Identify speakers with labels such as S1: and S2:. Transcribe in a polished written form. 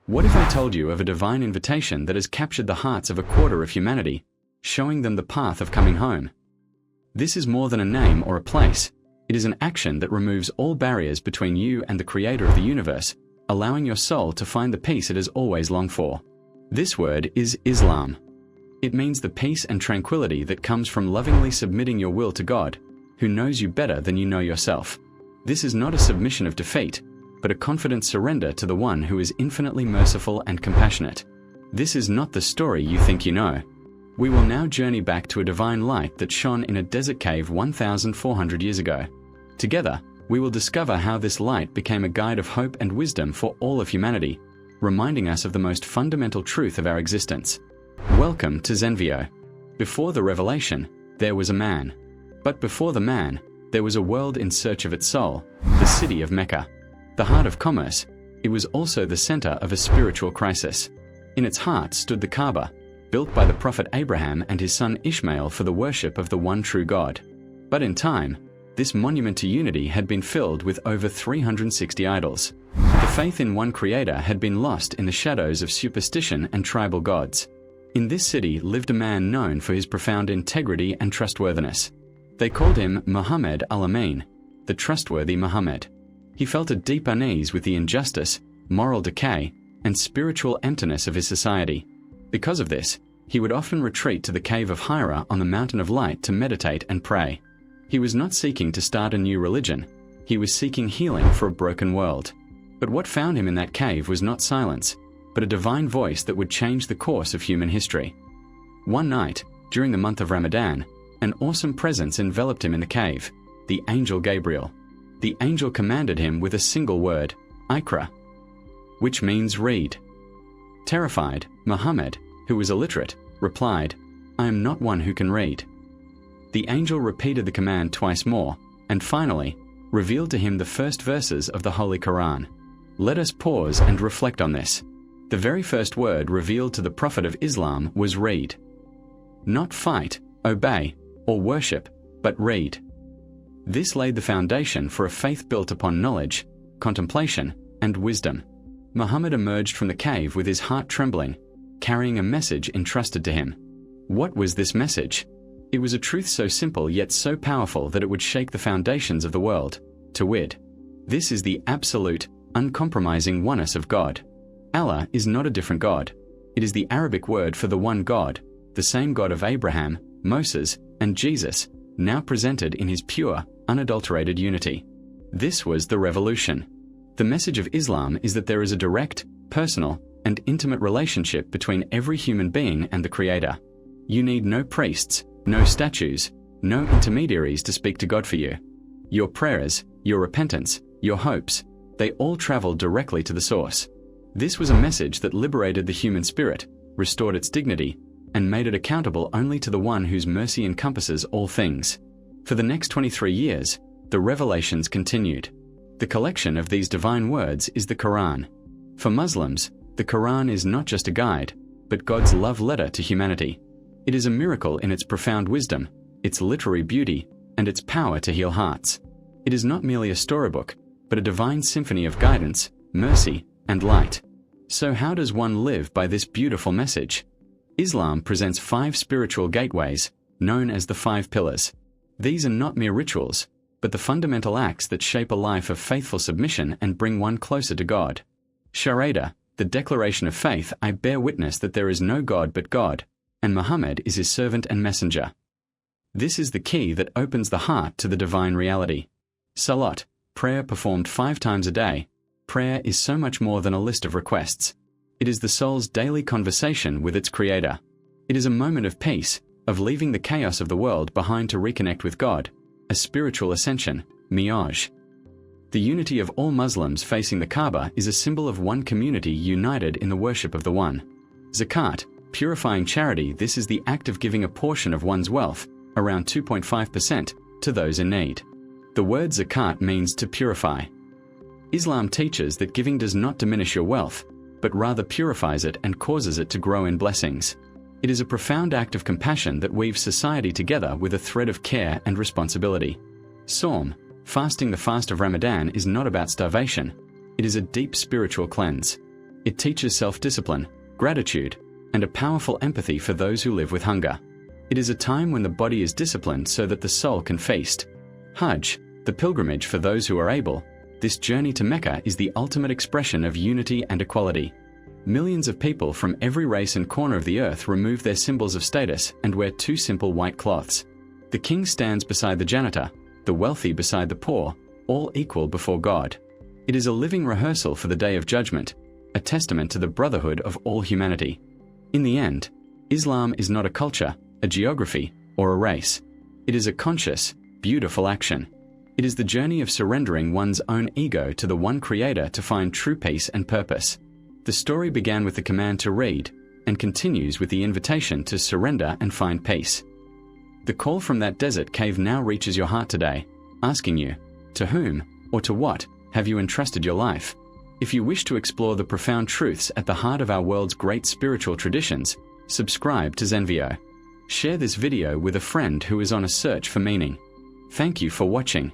S1: What if I told you of a divine invitation that has captured the hearts of a quarter of humanity, showing them the path of coming home? This is more than a name or a place. It is an action that removes all barriers between you and the creator of the universe, allowing your soul to find the peace it has always longed for. This word is Islam. It means the peace and tranquility that comes from lovingly submitting your will to God, who knows you better than you know yourself. This is not a submission of defeat, but a confident surrender to the one who is infinitely merciful and compassionate. This is not the story you think you know. We will now journey back to a divine light that shone in a desert cave 1,400 years ago. Together, we will discover how this light became a guide of hope and wisdom for all of humanity, reminding us of the most fundamental truth of our existence. Welcome to Zenvio. Before the revelation, there was a man. But before the man, there was a world in search of its soul, the city of Mecca. The heart of commerce, it was also the center of a spiritual crisis. In its heart stood the Kaaba, built by the prophet Abraham and his son Ishmael for the worship of the one true God. But in time, this monument to unity had been filled with over 360 idols. The faith in one creator had been lost in the shadows of superstition and tribal gods. In this city lived a man known for his profound integrity and trustworthiness. They called him Muhammad al-Amin, the trustworthy Muhammad. He felt a deep unease with the injustice, moral decay, and spiritual emptiness of his society. Because of this, he would often retreat to the cave of Hira on the mountain of light to meditate and pray. He was not seeking to start a new religion. He was seeking healing for a broken world. But what found him in that cave was not silence, but a divine voice that would change the course of human history. One night, during the month of Ramadan, an awesome presence enveloped him in the cave, the angel Gabriel. The angel commanded him with a single word, Iqra, which means read. Terrified, Muhammad, who was illiterate, replied, I am not one who can read. The angel repeated the command twice more, and finally, revealed to him the first verses of the Holy Qur'an. Let us pause and reflect on this. The very first word revealed to the Prophet of Islam was read. Not fight, obey, or worship, but read. This laid the foundation for a faith built upon knowledge, contemplation, and wisdom. Muhammad emerged from the cave with his heart trembling, carrying a message entrusted to him. What was this message? It was a truth so simple yet so powerful that it would shake the foundations of the world. Tawhid. This is the absolute, uncompromising oneness of God. Allah is not a different God. It is the Arabic word for the one God, the same God of Abraham, Moses, and Jesus, now presented in his pure, unadulterated unity. This was the revolution. The message of Islam is that there is a direct, personal, and intimate relationship between every human being and the Creator. You need no priests, no statues, no intermediaries to speak to God for you. Your prayers, your repentance, your hopes, they all travel directly to the source. This was a message that liberated the human spirit, restored its dignity, and made it accountable only to the one whose mercy encompasses all things. For the next 23 years, the revelations continued. The collection of these divine words is the Qur'an. For Muslims, the Qur'an is not just a guide, but God's love letter to humanity. It is a miracle in its profound wisdom, its literary beauty, and its power to heal hearts. It is not merely a storybook, but a divine symphony of guidance, mercy, and light. So how does one live by this beautiful message? Islam presents 5 spiritual gateways, known as the 5 pillars. These are not mere rituals, but the fundamental acts that shape a life of faithful submission and bring one closer to God. Shahada, the declaration of faith, I bear witness that there is no God but God, and Muhammad is his servant and messenger. This is the key that opens the heart to the divine reality. Salat, prayer performed 5 times a day. Prayer is so much more than a list of requests. It is the soul's daily conversation with its Creator. It is a moment of peace, of leaving the chaos of the world behind to reconnect with God, a spiritual ascension, Mi'raj. The unity of all Muslims facing the Kaaba is a symbol of one community united in the worship of the One. Zakat, purifying charity, this is the act of giving a portion of one's wealth, around 2.5%, to those in need. The word zakat means to purify. Islam teaches that giving does not diminish your wealth, but rather purifies it and causes it to grow in blessings. It is a profound act of compassion that weaves society together with a thread of care and responsibility. Sawm, fasting, the fast of Ramadan, is not about starvation. It is a deep spiritual cleanse. It teaches self-discipline, gratitude, and a powerful empathy for those who live with hunger. It is a time when the body is disciplined so that the soul can feast. Hajj, the pilgrimage for those who are able, this journey to Mecca is the ultimate expression of unity and equality. Millions of people from every race and corner of the earth remove their symbols of status and wear two simple white cloths. The king stands beside the janitor, the wealthy beside the poor, all equal before God. It is a living rehearsal for the Day of Judgment, a testament to the brotherhood of all humanity. In the end, Islam is not a culture, a geography, or a race. It is a conscious, beautiful action. It is the journey of surrendering one's own ego to the one Creator to find true peace and purpose. The story began with the command to read, and continues with the invitation to surrender and find peace. The call from that desert cave now reaches your heart today, asking you, to whom, or to what, have you entrusted your life? If you wish to explore the profound truths at the heart of our world's great spiritual traditions, subscribe to Zenvio. Share this video with a friend who is on a search for meaning. Thank you for watching.